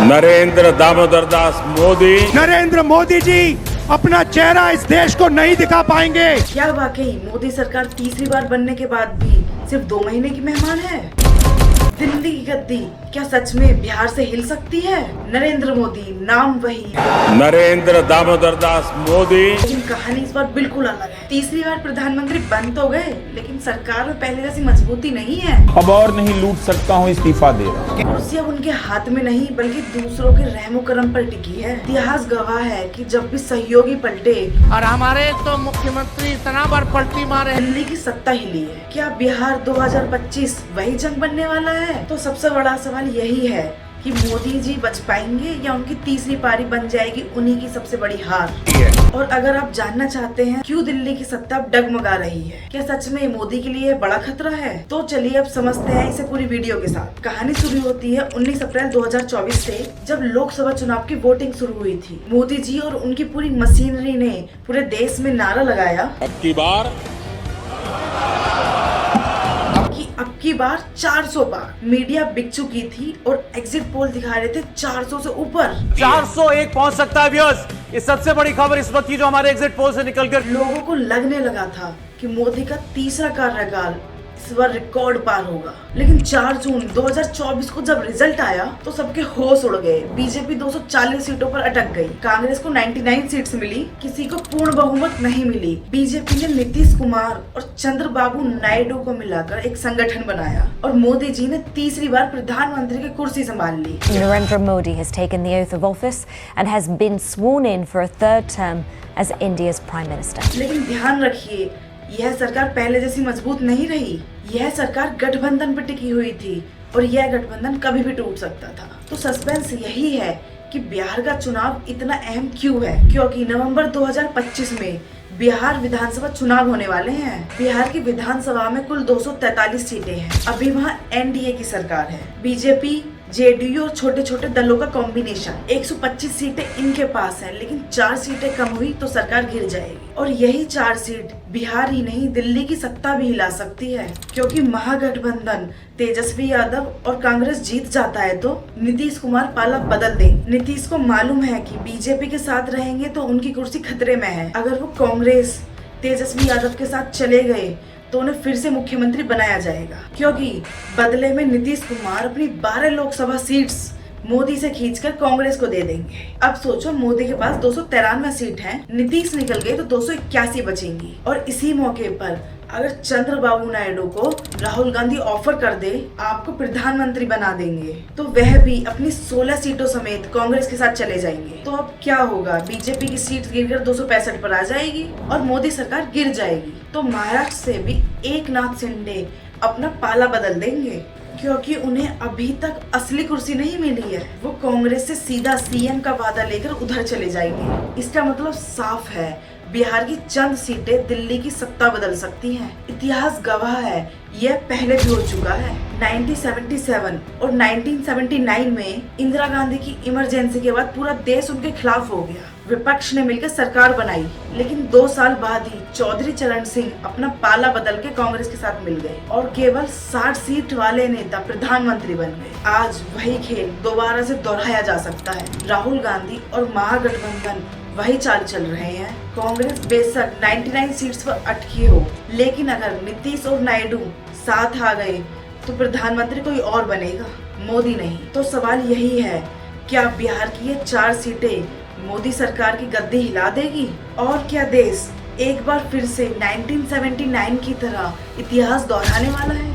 नरेंद्र दामोदर दास मोदी नरेंद्र मोदी जी अपना चेहरा इस देश को नहीं दिखा पाएंगे। क्या वाकई मोदी सरकार तीसरी बार बनने के बाद भी सिर्फ 2 महीने की मेहमान है? दिल्ली की गद्दी क्या सच में बिहार से हिल सकती है? नरेंद्र मोदी नाम वही, नरेंद्र दामोदर दास मोदी, लेकिन कहानी इस बार बिल्कुल अलग है। तीसरी बार प्रधानमंत्री बन तो गए, लेकिन सरकार में पहले जैसी मजबूती नहीं है। अब और नहीं लूट सकता हूँ, इस्तीफा दे रहा हूँ। कुर्सी अब उनके हाथ में नहीं बल्कि दूसरों के रहमो करम पर टिकी है। इतिहास गवाह है कि जब भी सहयोगी पलटे और हमारे तो मुख्यमंत्री इतना बार पलटी मारे, दिल्ली की सत्ता हिली है। क्या बिहार 2025 वही जंग बनने वाला है? तो सबसे बड़ा सवाल यही है कि मोदी जी बच पाएंगे या उनकी तीसरी पारी बन जाएगी उन्हीं की सबसे बड़ी हार। और अगर आप जानना चाहते हैं क्यों दिल्ली की सत्ता अब डगमगा रही है, क्या सच में मोदी के लिए बड़ा खतरा है, तो चलिए अब समझते हैं इसे पूरी वीडियो के साथ। कहानी शुरू होती है 19 अप्रैल 2024 से, जब लोकसभा चुनाव की वोटिंग शुरू हुई थी। मोदी जी और उनकी पूरी मशीनरी ने पूरे देश में नारा लगाया, अब की बार 400 पार। मीडिया बिक चुकी थी और एग्जिट पोल दिखा रहे थे 400 से ऊपर। 401 पहुंच सकता है व्यूअर्स। ये सबसे बड़ी खबर इस वक्त की जो हमारे एग्जिट पोल से निकलकर लोगों को लगने लगा था कि मोदी का तीसरा कार्यकाल इस बार रिकॉर्ड पार होगा। लेकिन 4 जून 2024 को जब रिजल्ट आया तो सबके होश उड़ गए। बीजेपी 240 सीटों पर अटक गई, कांग्रेस को 99 सीट्स मिली, किसी को पूर्ण बहुमत नहीं मिली। बीजेपी ने नीतीश कुमार और चंद्रबाबू नायडू को मिलाकर एक संगठन बनाया और मोदी जी ने तीसरी बार प्रधानमंत्री की कुर्सी संभाल ली। Narendra Modi has taken the oath of office and has been sworn in for a third term as India's Prime Minister. लेकिन ध्यान रखिए, यह सरकार पहले जैसी मजबूत नहीं रही। यह सरकार गठबंधन पर टिकी हुई थी और यह गठबंधन कभी भी टूट सकता था। तो सस्पेंस यही है कि बिहार का चुनाव इतना अहम क्यों है, क्योंकि नवंबर 2025 में बिहार विधानसभा चुनाव होने वाले हैं। बिहार की विधानसभा में कुल 243 सीटें हैं। अभी वहाँ एनडीए की सरकार है, बीजेपी, जेडीयू और छोटे छोटे दलों का कॉम्बिनेशन। 125 सीटें इनके पास हैं, लेकिन 4 सीटें कम हुई तो सरकार गिर जाएगी। और यही 4 सीट बिहार ही नहीं दिल्ली की सत्ता भी हिला सकती है, क्योंकि महागठबंधन तेजस्वी यादव और कांग्रेस जीत जाता है तो नीतीश कुमार पाला बदल देंगे। नीतीश को मालूम है कि बीजेपी के साथ रहेंगे तो उनकी कुर्सी खतरे में है। अगर वो कांग्रेस तेजस्वी यादव के साथ चले गए तो उन्हें फिर से मुख्यमंत्री बनाया जाएगा, क्योंकि बदले में नीतीश कुमार अपनी 12 लोकसभा सीट्स मोदी से खींचकर कांग्रेस को दे देंगे। अब सोचो, मोदी के पास 293 सीट हैं, नीतीश निकल गए तो 281 बचेंगी। और इसी मौके पर अगर चंद्रबाबू नायडू को राहुल गांधी ऑफर कर दे आपको प्रधानमंत्री बना देंगे, तो वह भी अपनी 16 सीटों समेत कांग्रेस के साथ चले जाएंगे। तो अब क्या होगा? बीजेपी की सीट गिरकर 265 पर आ जाएगी और मोदी सरकार गिर जाएगी। तो महाराष्ट्र से भी एकनाथ शिंदे अपना पाला बदल देंगे, क्योंकि उन्हें अभी तक असली कुर्सी नहीं मिली है। वो कांग्रेस से सीधा सीएम का वादा लेकर उधर चले जाएंगे। इसका मतलब साफ है, बिहार की चंद सीटें दिल्ली की सत्ता बदल सकती हैं। इतिहास गवाह है, यह पहले भी हो चुका है। 1977 और 1979 में इंदिरा गांधी की इमरजेंसी के बाद पूरा देश उनके खिलाफ हो गया। विपक्ष ने मिलकर सरकार बनाई, लेकिन 2 साल बाद ही चौधरी चरण सिंह अपना पाला बदल के कांग्रेस के साथ मिल गए और केवल 60 सीट वाले नेता प्रधानमंत्री बन गए। आज वही खेल दोबारा से दोहराया जा सकता है। राहुल गांधी और महागठबंधन वही चाल चल रहे हैं। कांग्रेस बेशक 99 सीट्स पर अटकी हो, लेकिन अगर नीतीश और नायडू साथ आ गए तो प्रधानमंत्री कोई और बनेगा, मोदी नहीं। तो सवाल यही है, क्या बिहार की ये 4 सीटें मोदी सरकार की गद्दी हिला देगी? और क्या देश एक बार फिर से 1979 की तरह इतिहास दोहराने वाला है?